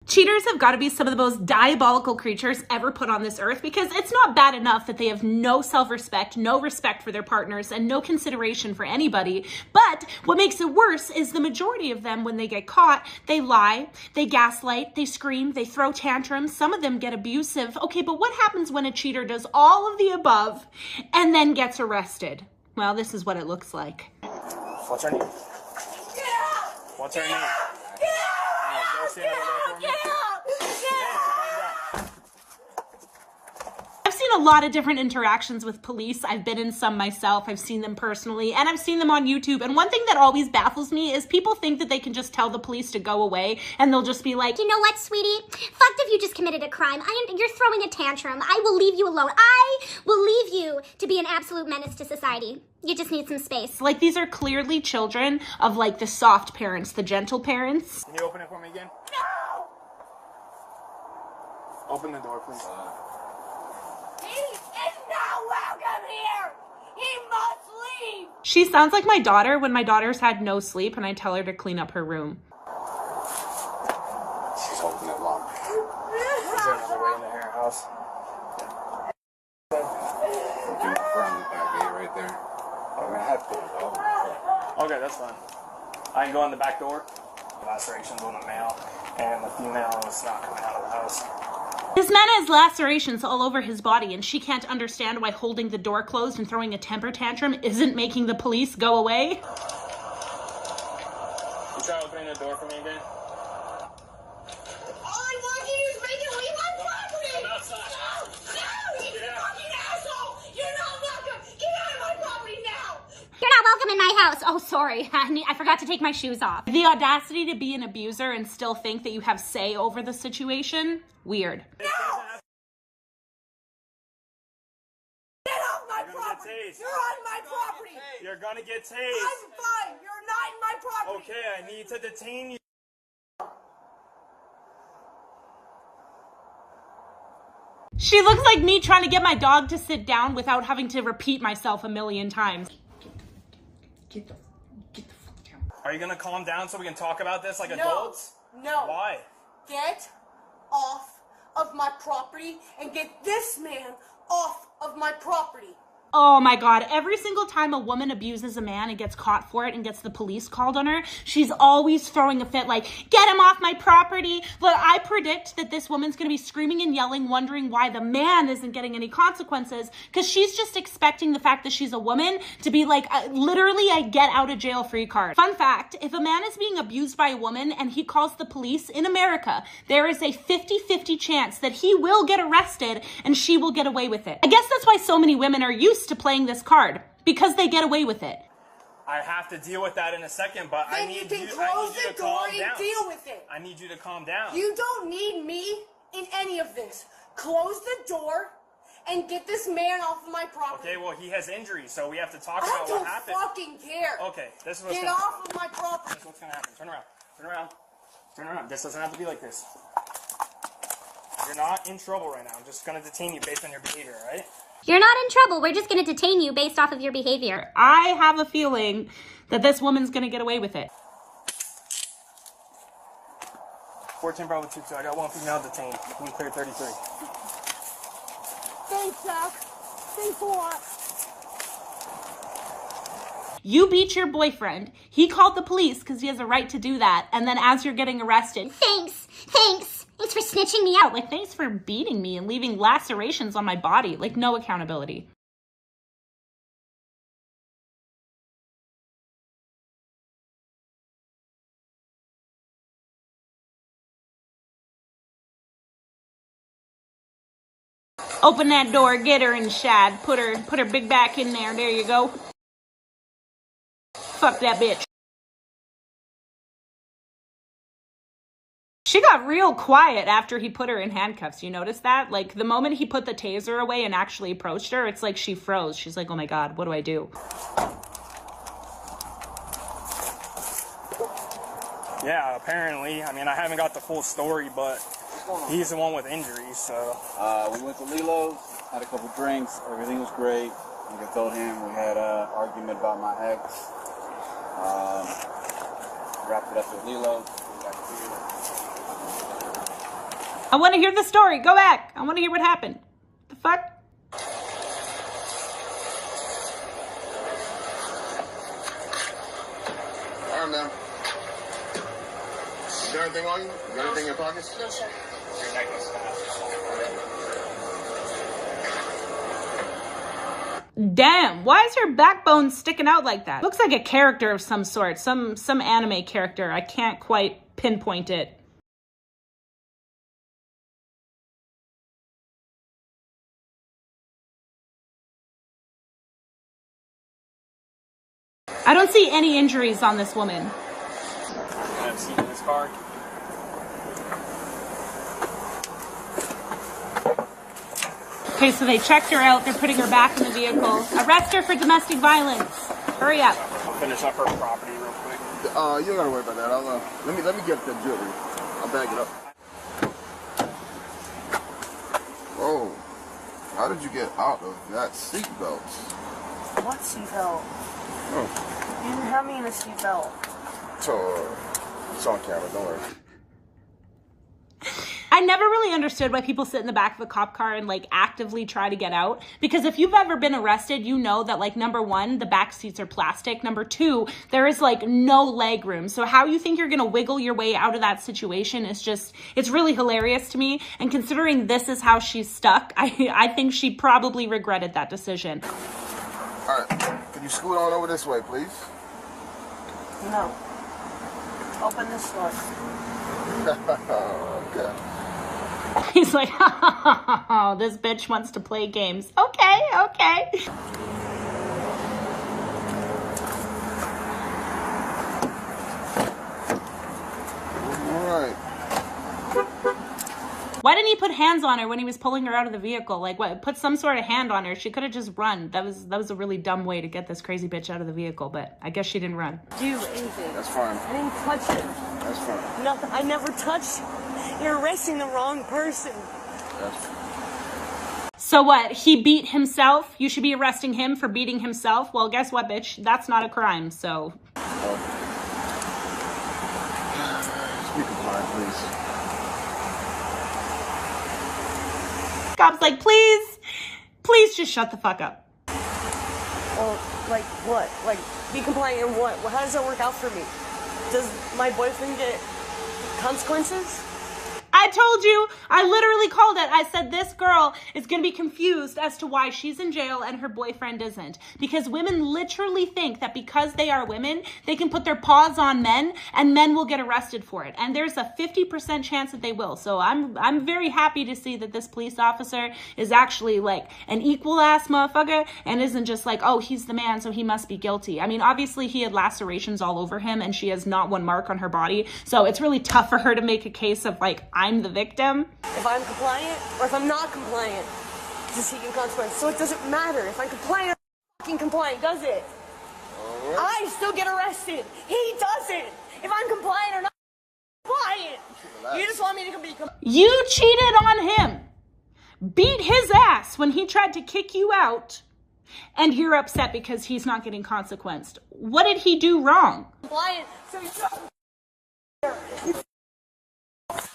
Cheaters have got to be some of the most diabolical creatures ever put on this earth, because it's not bad enough that they have no self-respect, no respect for their partners, and no consideration for anybody. But what makes it worse is the majority of them, when they get caught, they lie, they gaslight, they scream, they throw tantrums. Some of them get abusive. Okay, but what happens when a cheater does all of the above and then gets arrested? Well, this is what it looks like. What's her name? What's her name? I've seen a lot of different interactions with police. I've been in some myself. I've seen them personally, and I've seen them on YouTube. And one thing that always baffles me is people think that they can just tell the police to go away, and they'll just be like, you know what, sweetie? Fucked if you just committed a crime. You're throwing a tantrum. I will leave you alone. I will leave you to be an absolute menace to society. You just need some space. Like, these are clearly children of, like, the soft parents, the gentle parents. Can you open it for me again? No! Open the door, please. He is not welcome here! He must leave! She sounds like my daughter when my daughter's had no sleep and I tell her to clean up her room. She's holding it long. Is there another way in the hair house? Right there. Okay, that's fine. I can go in the back door. Lacerations on the male, and the female is not coming out of the house. This man has lacerations all over his body, and she can't understand why holding the door closed and throwing a temper tantrum isn't making the police go away. You try opening the door for me again? All I want you to make it leave my property! I'm outside. No, you fucking asshole! You're not welcome! Get out of my property now! You're not welcome in my house. Oh, sorry. I forgot to take my shoes off. The audacity to be an abuser and still think that you have say over the situation, weird. No! Get off my property! You're on my property! You're gonna get tased. I'm fine! You're not in my property! Okay, I need to detain you. She looks like me trying to get my dog to sit down without having to repeat myself a million times. Get the fuck down. Are you gonna calm down so we can talk about this like adults? No. Why? Get off of my property and get this man off of my property. Oh my God, every single time a woman abuses a man and gets caught for it and gets the police called on her, she's always throwing a fit like, get him off my property. But I predict that this woman's gonna be screaming and yelling, wondering why the man isn't getting any consequences, because she's just expecting the fact that she's a woman to be like, literally a get out of jail free card. Fun fact, if a man is being abused by a woman and he calls the police in America, there is a 50-50 chance that he will get arrested and she will get away with it. I guess that's why so many women are used to playing this card, because they get away with it. I have to deal with that in a second, but I Then need you you, can I need close you the to door calm and down. deal with it. I need you to calm down. You don't need me in any of this. Close the door and get this man off of my property. Okay, well, he has injuries, so we have to talk I about what don't happened. fucking care. Okay, this is what's Get gonna off of my property. This is what's gonna happen. Turn around. Turn around. Turn around. This doesn't have to be like this. You're not in trouble right now. I'm just gonna detain you based on your behavior, all right? You're not in trouble. We're just going to detain you based off of your behavior. I have a feeling that this woman's gonna get away with it. 14 Bravo 22. I got one female detained. You can clear 33. Thanks, Zach. Thanks a lot. You beat your boyfriend. He called the police because he has a right to do that. And then as you're getting arrested, Thanks. Thanks for snitching me out. like, thanks for beating me and leaving lacerations on my body. Like, no accountability. Open that door, get her in shad. Put her big back in there. There you go. Fuck that bitch. She got real quiet after he put her in handcuffs. You notice that? Like, the moment he put the taser away and actually approached her, it's like she froze. She's like, oh my God, what do I do? Yeah, apparently. I mean, I haven't got the full story, but he's the one with injuries, so. We went to Lilo's, had a couple drinks, everything was great. Like I told him, we had an argument about my ex. Wrapped it up with Lilo's. I want to hear the story. Go back. I want to hear what happened. The fuck? Arm down. You got anything on you? You got anything in your pockets? No, sir. Your necklace. Damn, why is her backbone sticking out like that? Looks like a character of some sort, some anime character. I can't quite pinpoint it. I don't see any injuries on this woman. I have a seat in this car. Okay, so they checked her out. They're putting her back in the vehicle. Arrest her for domestic violence. Hurry up. I'll finish up her property real quick. You don't gotta worry about that. I'll let me get the jewelry. I'll bag it up. Whoa. How did you get out of that seatbelt? What seatbelt? Oh. You didn't have me in a seatbelt. It's on camera, don't worry. I never really understood why people sit in the back of a cop car and like actively try to get out. Because if you've ever been arrested, you know that like number one, the back seats are plastic. Number two, there is like no leg room. So how you think you're gonna wiggle your way out of that situation is just, it's really hilarious to me. And considering this is how she's stuck, I think she probably regretted that decision. All right, can you scoot on over this way, please? No. Open this door. Okay. He's like, oh, this bitch wants to play games. Okay, okay. All right. Why didn't he put hands on her when he was pulling her out of the vehicle? Like, what? Put some sort of hand on her. She could have just run. That was a really dumb way to get this crazy bitch out of the vehicle, but I guess she didn't run. Do anything. That's fine. I didn't touch it. That's fine. Nothing. I never touched. You're arresting the wrong person. That's fine. So what? He beat himself? You should be arresting him for beating himself? Well, guess what, bitch? That's not a crime, so... Be compliant, please. Cop's like, please just shut the fuck up. Well, like what? Like, be compliant in what? Well, how does that work out for me? Does my boyfriend get consequences? I told you, I literally called it. I said this girl is going to be confused as to why she's in jail and her boyfriend isn't. Because women literally think that because they are women, they can put their paws on men and men will get arrested for it. And there's a 50% chance that they will. So I'm very happy to see that this police officer is actually like an equal ass motherfucker and isn't just like, oh, he's the man, so he must be guilty. I mean, obviously he had lacerations all over him and she has not one mark on her body. So it's really tough for her to make a case of like, I'm the victim. If I'm compliant or if I'm not compliant, does he get consequences? So it doesn't matter if I'm compliant or not fucking compliant, does it? All right. I still get arrested. He doesn't. If I'm compliant or not compliant. You just want me to be compliant. You cheated on him. Beat his ass when he tried to kick you out. And you're upset because he's not getting consequenced. What did he do wrong? Compliant. So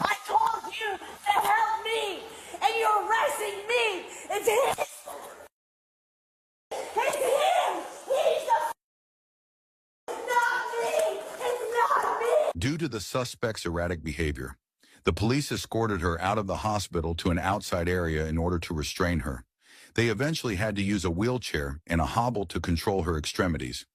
I told you to help me, and you're arresting me. It's him. It's him. He's the not me. It's not me. Due to the suspect's erratic behavior, the police escorted her out of the hospital to an outside area in order to restrain her. They eventually had to use a wheelchair and a hobble to control her extremities.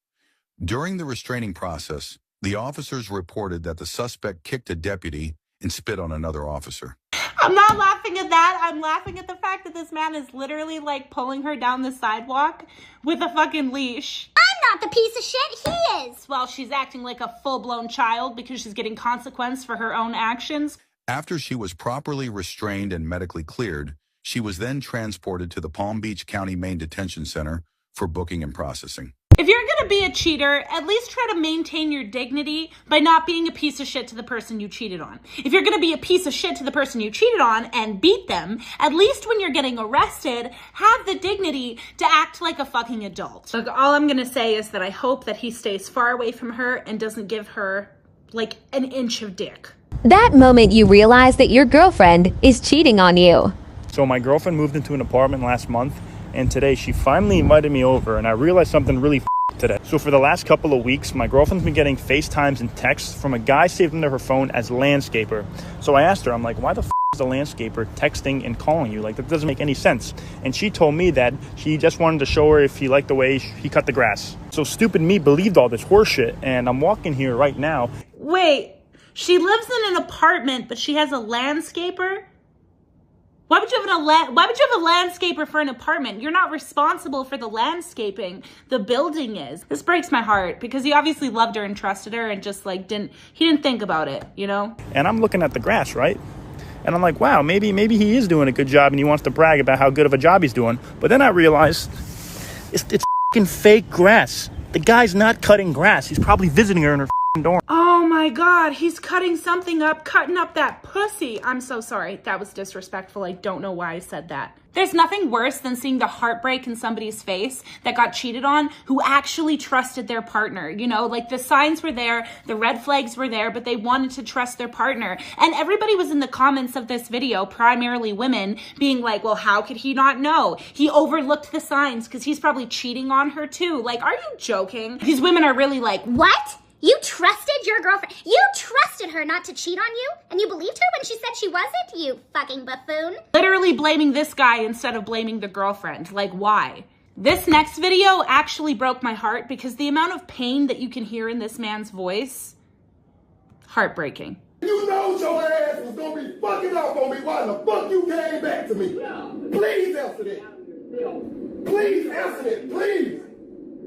During the restraining process, the officers reported that the suspect kicked a deputy and spit on another officer. I'm not laughing at that. I'm laughing at the fact that this man is literally like pulling her down the sidewalk with a fucking leash. I'm not the piece of shit, he is. Well, she's acting like a full-blown child because she's getting consequence for her own actions. After she was properly restrained and medically cleared, she was then transported to the Palm Beach County Main Detention Center for booking and processing. If you're going to be a cheater, at least try to maintain your dignity by not being a piece of shit to the person you cheated on. If you're going to be a piece of shit to the person you cheated on and beat them, at least when you're getting arrested, have the dignity to act like a fucking adult. Look, all I'm going to say is that I hope that he stays far away from her and doesn't give her like an inch of dick. That moment you realize that your girlfriend is cheating on you. So my girlfriend moved into an apartment last month, and today she finally invited me over, and I realized something really today. So for the last couple of weeks, my girlfriend's been getting FaceTimes and texts from a guy saved into her phone as Landscaper. So I asked her, I'm like, why the is the Landscaper texting and calling you? Like, that doesn't make any sense. And she told me that he just wanted to show her if he liked the way he cut the grass. So stupid me believed all this horseshit, and I'm walking here right now. Wait, she lives in an apartment, but she has a landscaper? Why would you have a landscaper for an apartment? You're not responsible for the landscaping. The building is. This breaks my heart because he obviously loved her and trusted her and just like didn't think about it, you know? And I'm looking at the grass, right? And I'm like, wow, maybe he is doing a good job and he wants to brag about how good of a job he's doing. But then I realized it's fucking fake grass. The guy's not cutting grass. He's probably visiting her in her dorm. Oh my God, he's cutting something up, cutting up that pussy. I'm so sorry. That was disrespectful. I don't know why I said that. There's nothing worse than seeing the heartbreak in somebody's face that got cheated on who actually trusted their partner. You know, like the signs were there, the red flags were there, but they wanted to trust their partner. And everybody was in the comments of this video, primarily women, being like, well, how could he not know? He overlooked the signs because he's probably cheating on her too. Like, are you joking? These women are really like, what? You trusted your girlfriend? You trusted her not to cheat on you? And you believed her when she said she wasn't? You fucking buffoon. Literally blaming this guy instead of blaming the girlfriend. Like, why? This next video actually broke my heart because the amount of pain that you can hear in this man's voice, heartbreaking. You know your ass was gonna be fucking up on me. Why the fuck you came back to me? Please answer that. Please answer that. Please.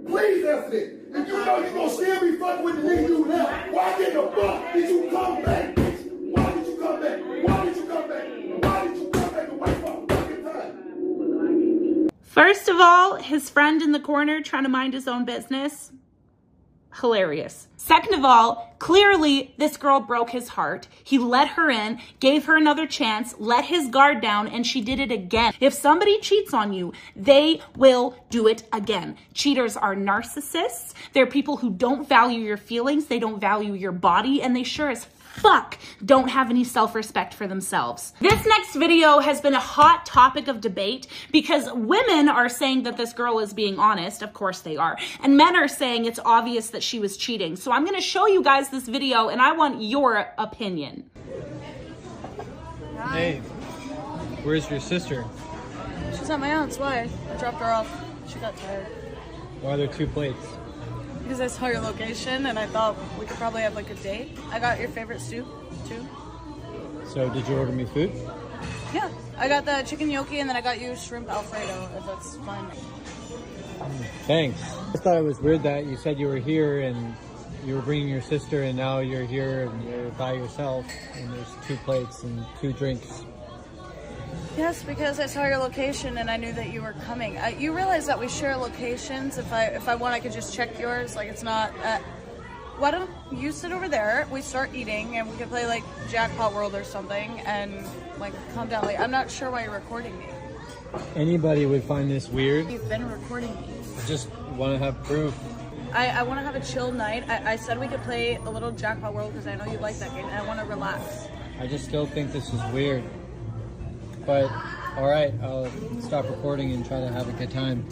Please answer that. If you know you're gonna still be fucking with the nigga you left, why in the fuck did you come back, bitch? Why did you come back? Why did you come back? Why did you come back and waste my fucking time? First of all, his friend in the corner trying to mind his own business. Hilarious. Second of all, clearly this girl broke his heart. He let her in, gave her another chance, let his guard down, and she did it again. If somebody cheats on you, they will do it again. Cheaters are narcissists. They're people who don't value your feelings, they don't value your body, and they sure as fuck don't have any self-respect for themselves. This next video has been a hot topic of debate because women are saying that this girl is being honest. Of course they are. And men are saying it's obvious that she was cheating. So I'm going to show you guys this video and I want your opinion. Hey, where's your sister? She's at my aunt's. Why? I dropped her off. She got tired. Why are there 2 plates? Because I saw your location and I thought we could probably have like a date. I got your favorite soup too. So did you order me food? Yeah, I got the chicken gnocchi and then I got you shrimp alfredo, if that's fine. Thanks. I thought it was weird that you said you were here and you were bringing your sister and now you're here and you're by yourself and there's 2 plates and 2 drinks. Yes, because I saw your location and I knew that you were coming. You realize that we share locations. If I want, I could just check yours. Like, it's not... why don't you sit over there, we start eating, and we can play, like, Jackpot World or something, and, like, calm down. Like, I'm not sure why you're recording me. Anybody would find this weird. You've been recording me. I just want to have proof. I want to have a chill night. I said we could play a little Jackpot World because I know you like that game, and I want to relax. I just still think this is weird. But, alright, I'll stop recording and try to have a good time.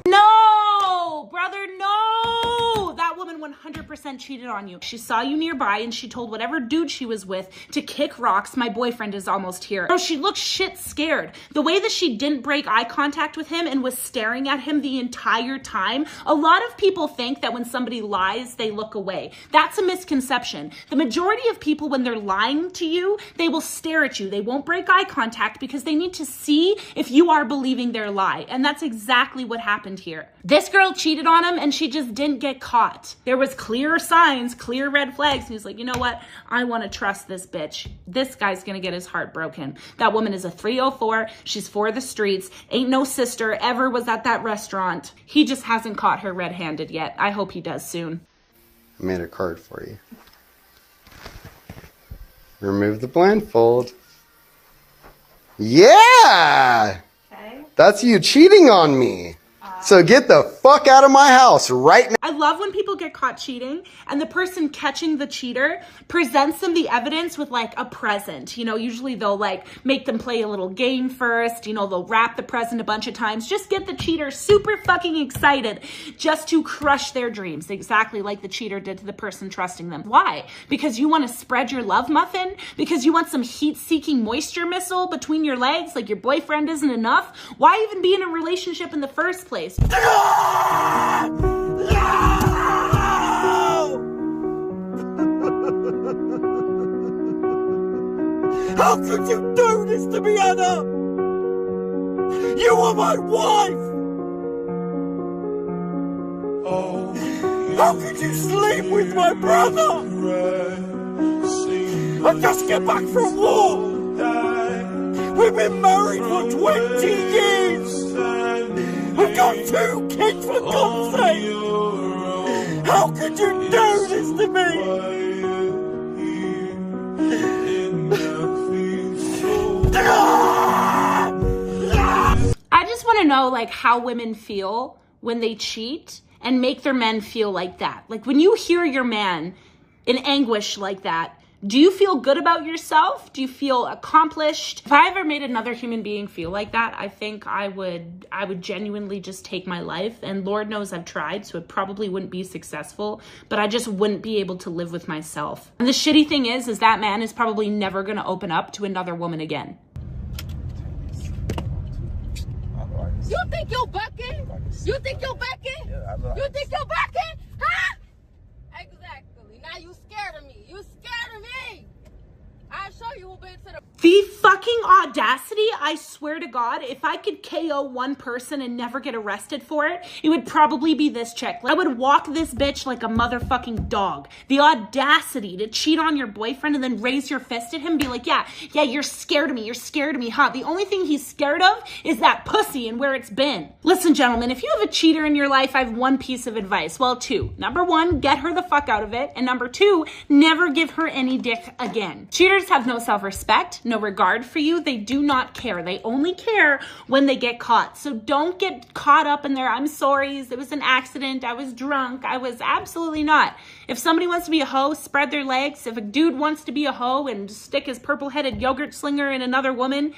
No, brother, no! That woman 100% cheated on you. She saw you nearby and she told whatever dude she was with to kick rocks. My boyfriend is almost here. Bro, she looked shit scared. The way that she didn't break eye contact with him and was staring at him the entire time. A lot of people think that when somebody lies, they look away. That's a misconception. The majority of people, when they're lying to you, they will stare at you. They won't break eye contact because they need to see if you are believing their lie. And that's exactly what happened here. This girl cheated on him and she just didn't get caught. There was clear signs, clear red flags. And he was like, you know what? I want to trust this bitch. This guy's going to get his heart broken. That woman is a 304. She's for the streets. Ain't no sister ever was at that restaurant. He just hasn't caught her red-handed yet. I hope he does soon. I made a card for you. Remove the blindfold. Yeah! Okay. That's you cheating on me. So get the fuck out of my house right now. I love when people get caught cheating and the person catching the cheater presents them the evidence with like a present. You know, usually they'll like make them play a little game first. You know, they'll wrap the present a bunch of times. Just get the cheater super fucking excited just to crush their dreams. Exactly like the cheater did to the person trusting them. Why? Because you want to spread your love muffin? Because you want some heat-seeking moisture missile between your legs like your boyfriend isn't enough? Why even be in a relationship in the first place? How could you do this to me, Anna? You are my wife! How could you sleep with my brother? I just get back from war! We've been married for 20 years! We've got 2 kids for God's sake! How could you do this to me? I just want to know like how women feel when they cheat and make their men feel like that. Like when you hear your man in anguish like that, do you feel good about yourself? Do you feel accomplished? If I ever made another human being feel like that, I think I would genuinely just take my life. And Lord knows I've tried, so it probably wouldn't be successful, but I just wouldn't be able to live with myself. And the shitty thing is that man is probably never going to open up to another woman again. You think you're bucking? You think you're bucking? You think you're bucking? Huh? Exactly. Now you scared of me. You scared of me. I'll show you who been to the... The fucking audacity, I swear to God, if I could KO one person and never get arrested for it, it would probably be this chick. I would walk this bitch like a motherfucking dog. The audacity to cheat on your boyfriend and then raise your fist at him and be like, yeah, you're scared of me, huh? The only thing he's scared of is that pussy and where it's been. Listen, gentlemen, if you have a cheater in your life, I have one piece of advice. Well, 2. Number 1, get her the fuck out of it. And number 2, never give her any dick again. Cheaters have no self-respect, no regard for you. They do not care. They only care when they get caught. So don't get caught up in their, I'm sorry, it was an accident, I was drunk. I was absolutely not. If somebody wants to be a hoe, spread their legs. If a dude wants to be a hoe and stick his purple-headed yogurt slinger in another woman,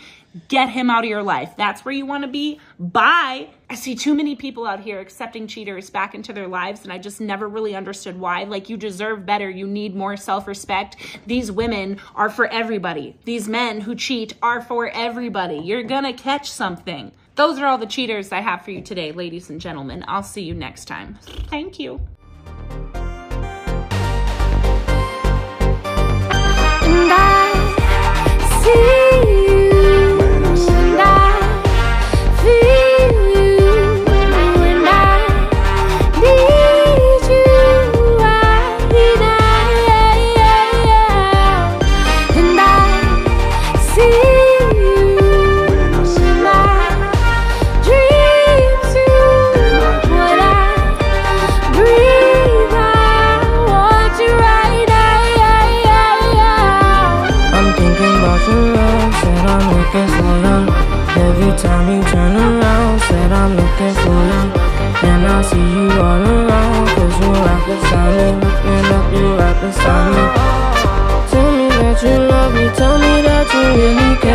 get him out of your life. That's where you want to be. Bye. I see too many people out here accepting cheaters back into their lives, and I just never really understood why. Like, you deserve better. You need more self-respect. These women are for everybody. These men who cheat are for everybody. You're gonna catch something. Those are all the cheaters I have for you today, ladies and gentlemen. I'll see you next time. Thank you. And I see you, and I feel you, and I need you right now. And I see you, and I dream too. When I breathe, I want you right now. I'm thinking about your love, said I'm looking for you. Every time you turn around, said I'm looking for you. And I see you all around, cause you're right beside me. Looking up, you're right beside me. Tell me that you love me, tell me that you really care.